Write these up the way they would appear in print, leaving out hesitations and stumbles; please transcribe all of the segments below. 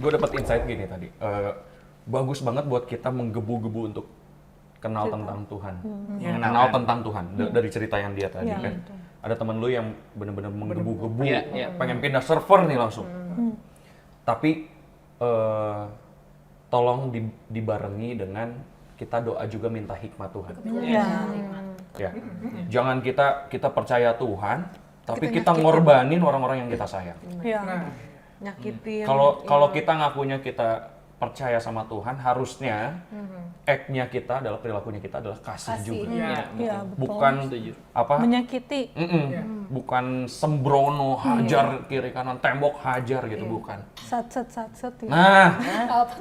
gue dapat insight gini tadi. Bagus banget buat kita menggebu-gebu untuk kenal tentang Tuhan. Kenal tentang Tuhan dari cerita yang dia tadi kan. Ada temen lu yang benar-benar menggebu-gebu, pengen pindah server nih langsung. Tapi tolong dibarengi dengan kita doa juga minta hikmat Tuhan. Ya. Jangan kita percaya Tuhan, tapi kita ngorbanin orang-orang yang kita sayang. Nyakitin. Kalau kita ngakunya kita percaya sama Tuhan, harusnya act-nya kita adalah perilakunya kita adalah kasih juga. Iya, betul. Bukan apa? Menyakiti. Bukan sembrono, hajar kiri kanan, tembok hajar gitu, bukan. Satset ya. Nah,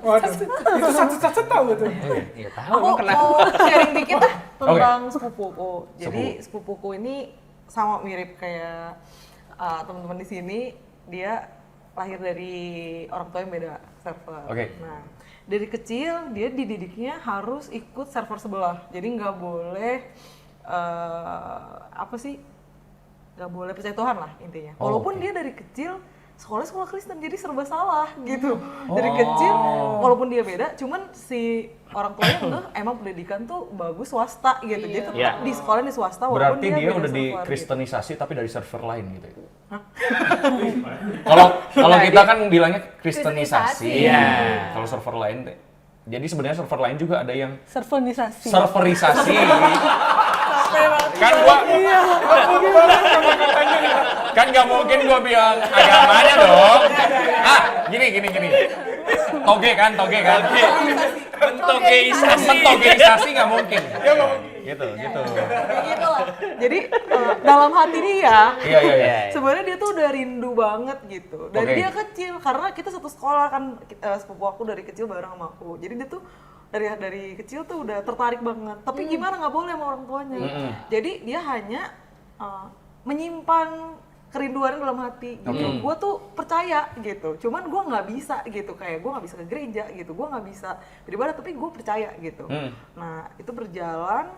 Waduh, itu satu-satu tahu tuh. Iya tahu Aku emang kenapa. mau sharing dikit lah tentang sepupuku. Jadi sepupuku ini sama mirip kayak teman-teman di sini, dia lahir dari orang tua yang beda server. Nah, dari kecil dia dididiknya harus ikut server sebelah. Jadi nggak boleh nggak boleh percaya Tuhan lah intinya. Walaupun dia dari kecil sekolah Kristen, jadi serba salah gitu. Dari kecil, walaupun dia beda, cuman si orang tuanya udah emang pendidikan tuh bagus swasta gitu. Jadi tetap di sekolah di swasta. berarti dia udah dikristenisasi tapi dari server lain gitu ya? Kalau kita kan bilangnya kristenisasi. Kalau server lain, jadi sebenarnya server lain juga ada yang serverisasi. Kan kan nggak mungkin gua bilang agamanya dong. Gini. Toge kan. Mentogeisasi nggak mungkin. Gitu. Gitu lah. Jadi dalam hati dia, sebenarnya dia tuh udah rindu banget gitu. Dari dia kecil, karena kita satu sekolah kan, sepupu aku dari kecil bareng sama aku. Jadi dia tuh dari kecil tuh udah tertarik banget. Tapi gimana nggak boleh sama orang tuanya. Jadi dia hanya menyimpan kerinduan dalam hati gitu. Gue tuh percaya gitu, cuman gue nggak bisa gitu, kayak gue nggak bisa ke gereja gitu, gue nggak bisa beribadah, tapi gue percaya gitu. Nah itu berjalan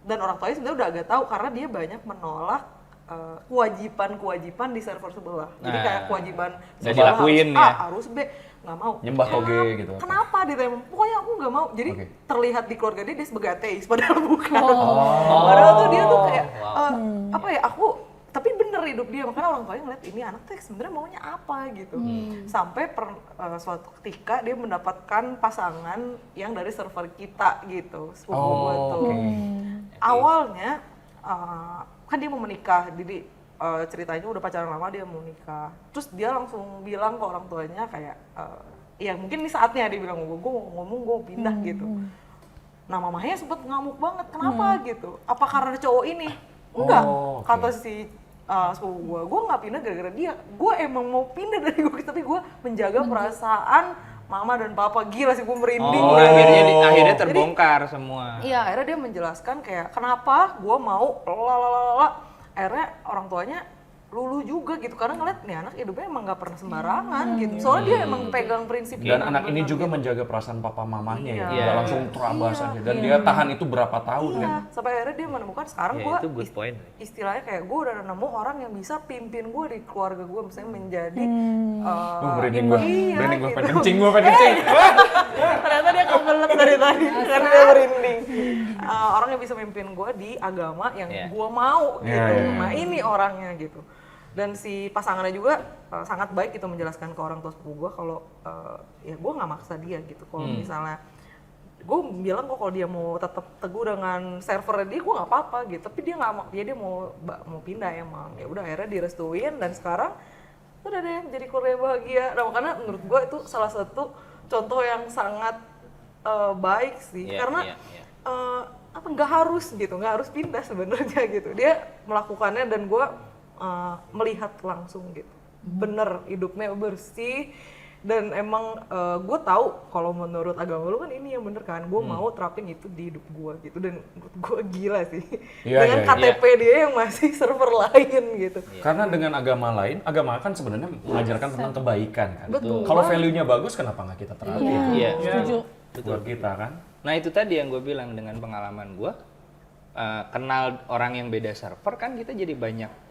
dan orang tuanya sebenarnya udah agak tahu karena dia banyak menolak kewajiban di server sebelah. Jadi kayak kewajiban dilakuin harus A, harus B, nggak mau. Nyembah toge gitu. Kenapa dia tanya? Pokoknya aku nggak mau. Jadi terlihat di keluarga dia sebagai ateis, padahal bukan. Padahal tuh dia tuh kayak tapi bener hidup dia, makanya orang tuanya ngeliat ini anak tuh sebenarnya maunya apa gitu. Sampai suatu ketika dia mendapatkan pasangan yang dari server kita gitu, sepupu gue tuh. Awalnya kan dia mau menikah, jadi ceritanya udah pacaran lama, dia mau nikah. Terus dia langsung bilang ke orang tuanya kayak, ya mungkin ini saatnya, dia bilang gue ngomong gue pindah gitu. Nah mamanya sempet ngamuk banget, kenapa gitu? Apa karena cowok ini? Enggak, kata si sepupu gue nggak pindah gara-gara dia. Gue emang mau pindah dari gue, tapi gue menjaga perasaan mama dan papa. Gila sih, gue merinding. Akhirnya terbongkar semua. Iya, akhirnya dia menjelaskan kayak kenapa gue mau akhirnya orang tuanya luluh juga gitu, karena ngeliat nih anak hidupnya emang nggak pernah sembarangan gitu. Soalnya dia emang pegang prinsip. Dan anak ini juga menjaga perasaan papa mamanya ya, nggak langsung terabas aja. Dan dia tahan itu berapa tahun kan? Sampai akhirnya dia menemukan sekarang gue istilahnya kayak gue udah nemu orang yang bisa pimpin gue di keluarga gue, misalnya menjadi merinding gue, pengen kencing. Ternyata dia kebelet dari tadi karena dia merinding. Orang yang bisa mimpin gue di agama yang gue mau gitu. Nah ini orangnya gitu. Dan si pasangannya juga sangat baik gitu menjelaskan ke orang tua sepupu gue kalau ya gue nggak maksa dia gitu. Kalau misalnya gue bilang kok kalau dia mau tetap teguh dengan servernya dia, gue nggak apa-apa gitu. Tapi dia nggak mau, dia mau pindah emang. Ya udah akhirnya direstuin dan sekarang udah deh jadi keluarga bahagia. Nah makanya menurut gue itu salah satu contoh yang sangat baik sih, karena nggak harus pindah sebenarnya gitu. Dia melakukannya dan gue melihat langsung gitu, bener hidupnya bersih dan emang gue tahu kalau menurut agama lu kan ini yang bener kan, gue mau terapin itu di hidup gue gitu. Dan menurut gue gila sih dengan KTP dia yang masih server lain gitu. Karena dengan agama lain, agama kan sebenarnya mengajarkan tentang kebaikan kan. Kalau value-nya bagus, kenapa nggak kita terapin? Setuju. Buat kita kan. Nah itu tadi yang gue bilang, dengan pengalaman gue kenal orang yang beda server kan kita jadi banyak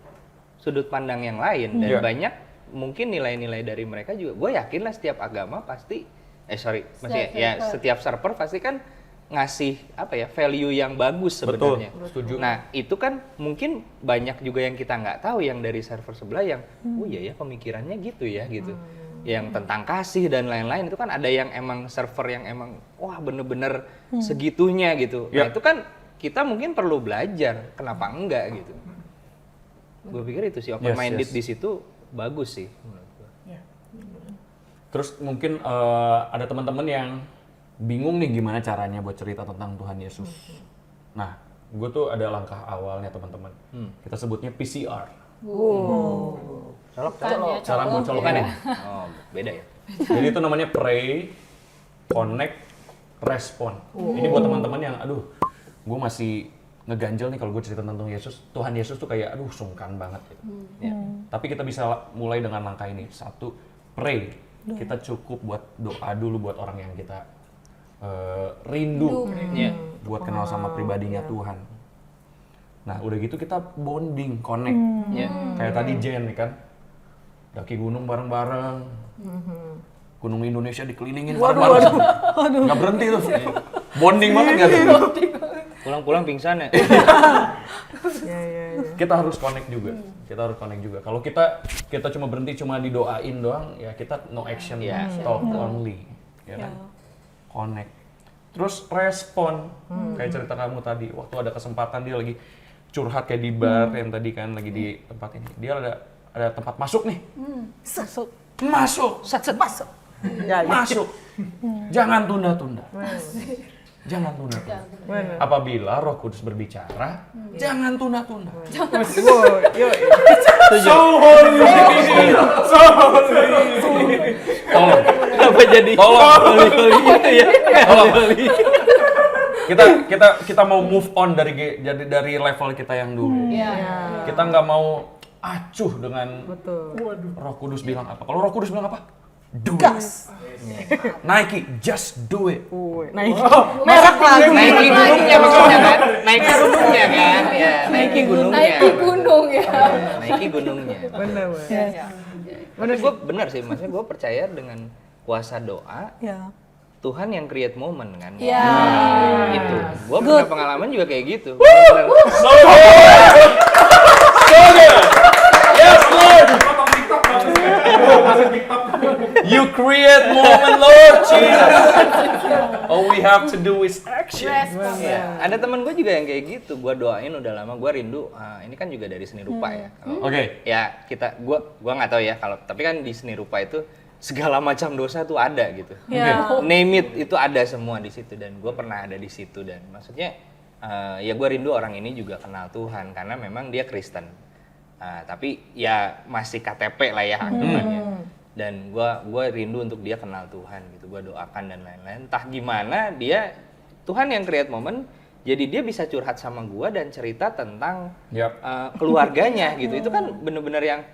sudut pandang yang lain dan banyak mungkin nilai-nilai dari mereka juga, gue yakin lah setiap agama pasti, setiap server pasti kan ngasih value yang bagus sebenarnya. Betul, setuju. Nah itu kan mungkin banyak juga yang kita nggak tahu yang dari server sebelah yang, oh iya ya pemikirannya gitu ya gitu. Yang tentang kasih dan lain-lain itu kan ada yang emang server yang emang wah bener-bener segitunya gitu. Nah itu kan kita mungkin perlu belajar, kenapa enggak gitu. Gue pikir itu sih open minded di situ bagus sih. Terus mungkin ada teman-teman yang bingung nih gimana caranya buat cerita tentang Tuhan Yesus. Nah, gue tuh ada langkah awalnya teman-teman. Kita sebutnya PCR. Cara mencolokkan ya. Oh, beda ya. Jadi itu namanya pray, connect, respond. Ini buat teman-teman yang gue masih ngeganjel nih kalau gue cerita tentang Yesus. Tuhan Yesus tuh kayak sungkan banget gitu. Tapi kita bisa mulai dengan langkah ini. 1, pray. Kita cukup buat doa dulu buat orang yang kita rindu buat kenal sama pribadinya Tuhan. Nah udah gitu kita bonding, connect. Kayak tadi Jen nih kan, daki gunung bareng-bareng, gunung Indonesia dikelilingin bareng-bareng, nggak berhenti tuh, bonding banget nggak tuh? Pulang-pulang pingsan ya. Kita harus connect juga. Kalau kita cuma berhenti cuma didoain doang, ya kita no action, talk only, ya kan? Connect. Terus respon, kayak cerita kamu tadi, waktu ada kesempatan dia lagi curhat kayak di bar yang tadi kan lagi di tempat ini, dia ada tempat masuk nih, masuk, masuk, jangan tunda-tunda. Jangan tunda-tunda. Apabila Roh Kudus berbicara, jangan tunda-tunda. Tolong. Kenapa jadi? Gitu ya. Kita mau move on dari level kita yang dulu. Kita nggak mau acuh dengan Roh Kudus bilang apa. Kalau Roh Kudus bilang apa? Do it. Nike, just do it. Nike. Merek lagu. Nike gunungnya maksudnya kan? Nike gunungnya kan? Ya, Nike gunungnya. Nike gunung ya. Nike gunungnya. Bener. Tapi gue benar sih, maksudnya gue percaya dengan kuasa doa, Tuhan yang create moment kan. Itu. Gue pernah pengalaman juga kayak gitu. So good. Yes, Lord. You create moment, Lord Jesus. All we have to do is action. Ya, ada teman gue juga yang kayak gitu. Gue doain udah lama, gue rindu. Ini kan juga dari seni rupa ya. Oke. Ya gue nggak tahu ya kalau. Tapi kan di seni rupa itu segala macam dosa tuh ada gitu. Name it itu ada semua di situ dan gue pernah ada di situ dan maksudnya ya gue rindu orang ini juga kenal Tuhan karena memang dia Kristen. Tapi ya masih KTP lah ya anggapannya. Dan gue rindu untuk dia kenal Tuhan gitu, gue doakan dan lain-lain. Entah gimana dia, Tuhan yang create moment, jadi dia bisa curhat sama gue dan cerita tentang keluarganya gitu. Itu kan bener-bener yang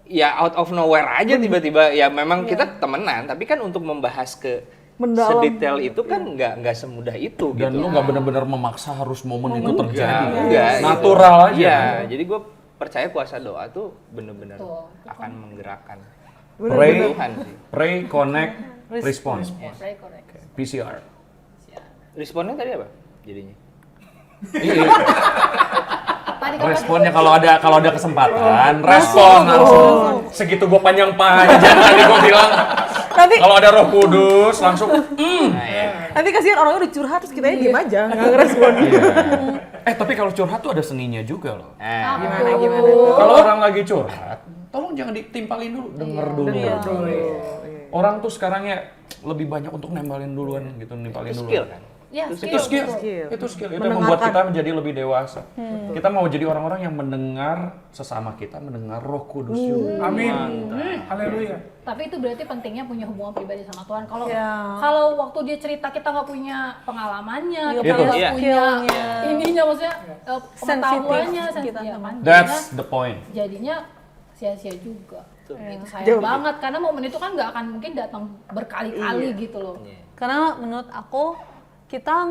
ya out of nowhere aja tiba-tiba. Ya memang kita temenan, tapi kan untuk membahas ke sedetail itu kan nggak semudah itu. Dan gitu. lu nggak benar-benar memaksa harus momen itu terjadi. Enggak, natural gitu. aja. Iya, jadi gue percaya kuasa doa tuh bener-bener akan menggerakkan. Pray, connect, respond. PCR. Responnya tadi apa jadinya? Iya. Responnya kalau ada kesempatan, respon langsung. Segitu gue panjang-panjang tadi gue bilang. Kalau ada Roh Kudus langsung. Nanti kasihan orangnya udah curhat terus kitanya diem aja, nggak ngerespon. Tapi kalau curhat tuh ada seninya juga loh. Gimana? Kalau orang lagi curhat, tolong jangan ditimpalin dulu, denger dulu. Orang tuh sekarang ya lebih banyak untuk nembalin duluan gitu, nimpalin duluan. Skill kan? Itu skill. Itu yang membuat kita menjadi lebih dewasa. Kita mau jadi orang-orang yang mendengar sesama kita, mendengar Roh Kudus juga. Amin. Haleluya. Tapi itu berarti pentingnya punya hubungan pribadi sama Tuhan. Kalau waktu dia cerita kita nggak punya pengalamannya, kita nggak punya ininya, maksudnya pengetahuannya, That's the point. jadinya sia-sia juga. Itu sayang banget karena momen itu kan nggak akan mungkin datang berkali-kali gitu loh. Karena menurut aku kita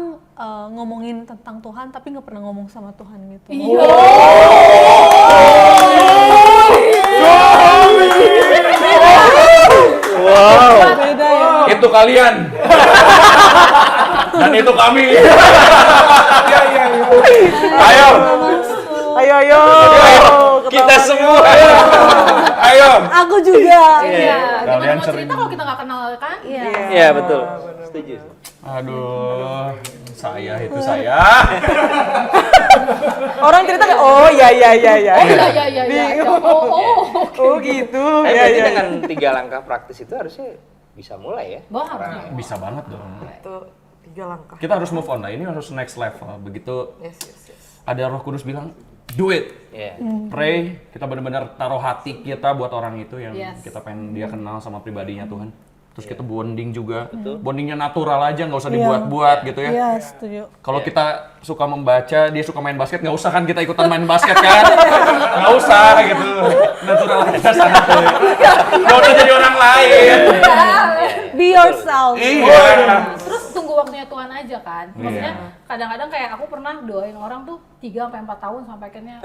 ngomongin tentang Tuhan tapi nggak pernah ngomong sama Tuhan gitu. Iya. itu kalian. Dan itu kami. Iya, iya, iya. Ayo. Ayo. Kita semua. Ayo. Aku juga. Iya, Kalian gimana mau sering- cerita kalau kita nggak kenal kan? Iya. Iya, betul. Setuju. Aduh, itu saya. Orang cerita kayak, oh iya. Oh iya. Oh gitu. Tapi Iya, berarti iya. dengan 3 langkah praktis itu harusnya bisa mulai ya. Bahwa harus. Bisa banget dong. Itu 3 langkah. Kita harus move on lah. Ini harus next level. Begitu Yes. ada Roh Kudus bilang, do it. Iya. Pray, kita benar-benar taruh hati kita buat orang itu yang Yes. kita pengen dia kenal sama pribadinya Tuhan. Terus kita bonding juga, bondingnya natural aja, nggak usah dibuat-buat gitu ya. Iya, setuju. Kalau kita suka membaca, dia suka main basket, nggak usah kan kita ikutan main basket kan? Nggak usah gitu, natural aja sana tuh. Nggak usah jadi orang lain. Be yourself. Iya. Terus tunggu waktunya Tuhan aja kan. Maksudnya Iya. kadang-kadang kayak aku pernah doain orang tuh 3-4 tahun sampai akhirnya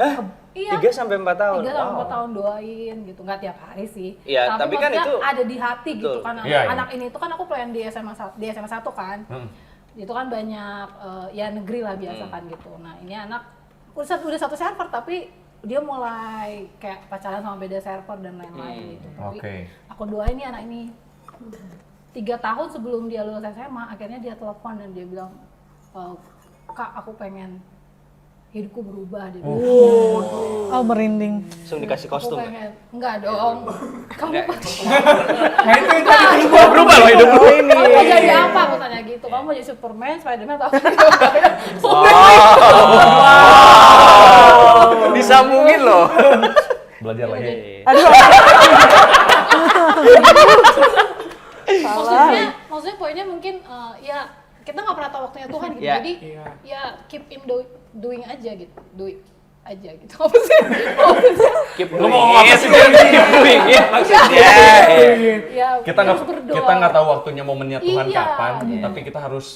iya. 3-4 tahun. 3-4 tahun doain gitu. Nggak tiap hari sih. Iya, tapi kan maksudnya itu ada di hati gitu betul. kan. Iya, iya. Anak ini tuh kan aku pelayan di SMA 1 kan. Itu kan banyak ya negeri lah biasa kan gitu. Nah, ini anak udah satu server tapi dia mulai kayak pacaran sama beda server dan lain-lain gitu. Tapi Oke. aku doain nih anak ini 3 tahun sebelum dia lulus SMA, akhirnya dia telepon dan dia bilang, Kak, aku pengen hidupku berubah. Dia bilang, Oh, merinding. langsung dikasih aku kostum. Ya? pengen, enggak dong. Kamu Nah itu Berubah loh hidup lu. kamu mau jadi apa? Aku tanya gitu. Kamu mau jadi Superman, Spiderman atau apa? Disambungin loh. Belajar lagi. Maksudnya poinnya mungkin ya kita nggak pernah tahu waktunya Tuhan gitu. Iya. Jadi ya keep in doing aja gitu. Do it aja gitu. Apa sih? Maksudnya, Keep Lu doing mau ngomong apa it. sih? Keep doing it maksudnya. ya Kita terus berdoa. nggak tahu waktunya momennya Tuhan Iya. kapan, tapi kita harus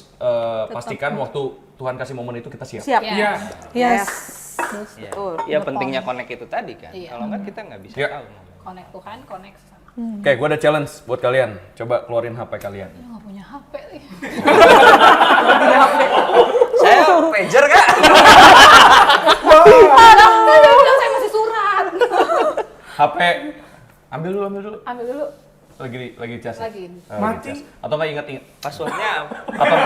pastikan waktu Tuhan kasih momen itu kita siap. Siap. Iya. Yes. Iya. Betul. Ya pentingnya connect itu tadi kan. Iya. Kalau nggak kita nggak bisa Iya. tahu. Connect Tuhan, connect sama. Oke, gue ada challenge buat kalian. Coba keluarin HP kalian. Dia nggak punya HP nih. Saya pager kak. Saya bilang saya masih surat. HP, ambil dulu. Ambil dulu. Lagi cas. Lagi. Mati. Atau nggak inget. Passwordnya Atau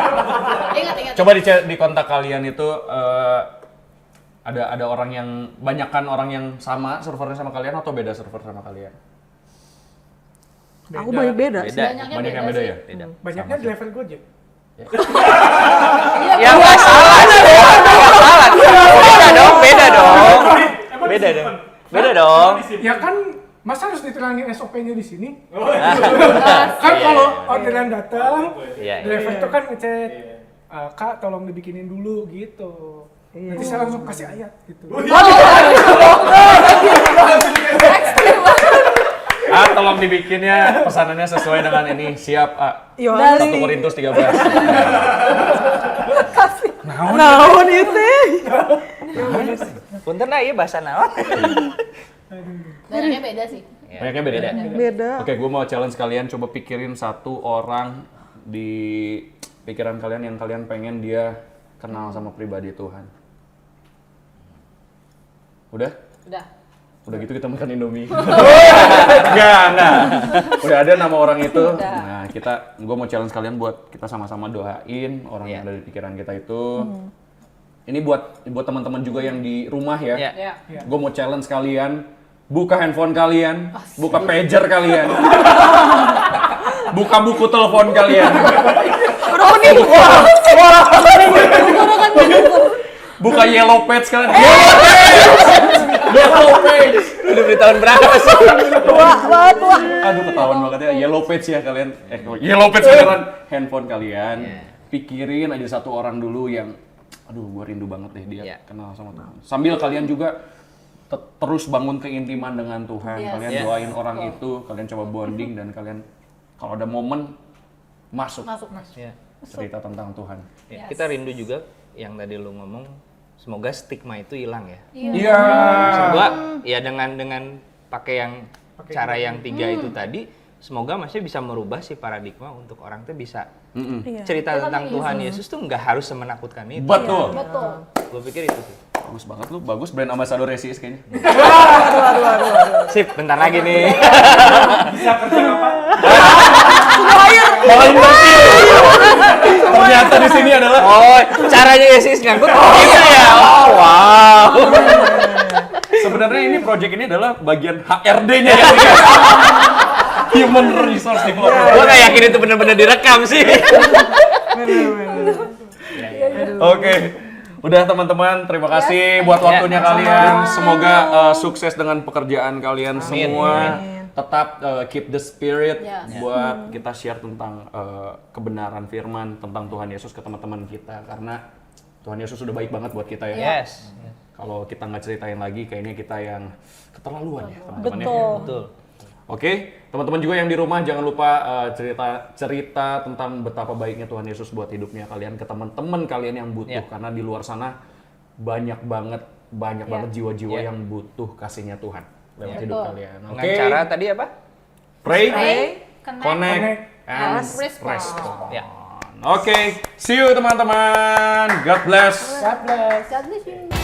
Ingat. coba di kontak kalian itu ada orang yang banyakkan orang yang sama servernya sama kalian atau beda server sama kalian? Aku banyak beda. beda. Banyak yang beda sih. ya? Beda. Banyaknya driver Gojek. Ya nggak salah sih. Nggak salah. Beda dong. Beda dong. Ya kan masa harus diterangin SOP-nya di sini? Iya, Kan kalau orderan datang, Iya, iya. driver itu kan ngecek, Kak tolong dibikinin dulu gitu. Nanti saya langsung kasih ayat gitu. Tolong dibikinnya pesanannya sesuai dengan ini. Siap, Iya. 1 Korintus 13. Naon itu? Punten iya bahasa naon. Banyaknya beda sih. Banyaknya beda. Beda. Oke, gue mau challenge kalian coba pikirin satu orang di pikiran kalian yang kalian pengen dia kenal sama pribadi Tuhan. Udah? Udah. Udah gitu kita makan Indomie. Enggak. Udah ada nama orang itu. Nah, gue mau challenge kalian buat kita sama-sama doain orang yang ada di pikiran kita itu. Ini buat teman-teman juga yang di rumah ya. Iya. Ya. Gue mau challenge kalian, buka handphone kalian, buka pager kalian, buka buku telepon kalian. Buka yellow page kalian. Yellow page. Udah di tahun berapa sih? Aduh ketahuan banget ya. Yellow page ya kalian. Yellow page beneran handphone kalian. Pikirin aja satu orang dulu yang aduh gue rindu banget deh dia kenal sama Tuhan. Sambil kalian juga terus bangun keintiman dengan Tuhan. Yes. Kalian doain orang itu, kalian coba bonding dan kalian kalau ada momen masuk Ya. cerita tentang Tuhan. Ya, kita rindu juga yang tadi lu ngomong, semoga stigma itu hilang ya. Iya. Maksud gua ya dengan pakai yang cara yang 3 itu tadi, semoga maksudnya bisa merubah si paradigma untuk orang tuh bisa Iya. cerita Ya, tentang tapi Tuhan Yesus tuh nggak harus semenakutkan itu. Betul. Betul. Gue pikir itu sih. Bagus banget lu, bagus brand ambassador Yesus kayaknya. Sip, bentar lagi nih. Bisa kerja apa? Malah lu ngerti. Ternyata di sini adalah Oh, caranya Yesus ngangkut gitu ya. Oh, wow. sebenarnya ini project ini adalah bagian HRD-nya ya. Human Resource Development. Gue nggak yakin itu benar-benar direkam sih. Oke. Udah teman-teman, terima kasih buat waktunya kalian. Semoga sukses dengan pekerjaan kalian semua. Tetap keep the spirit Yes. buat kita share tentang kebenaran firman tentang Tuhan Yesus ke teman-teman kita, karena Tuhan Yesus sudah baik banget buat kita ya. Yes. Kalau kita nggak ceritain lagi, kayaknya kita yang keterlaluan ya teman-teman ya. Betul. Oke, teman-teman juga yang di rumah jangan lupa cerita tentang betapa baiknya Tuhan Yesus buat hidupnya kalian ke teman-teman kalian yang butuh, karena di luar sana banyak banget jiwa-jiwa yang butuh kasihnya Tuhan lewat hidup kalian. Dengan cara tadi apa? Pray, Connect, connect, and respond. respond. Ya. Oke, see you teman-teman. God bless. God bless. God bless you.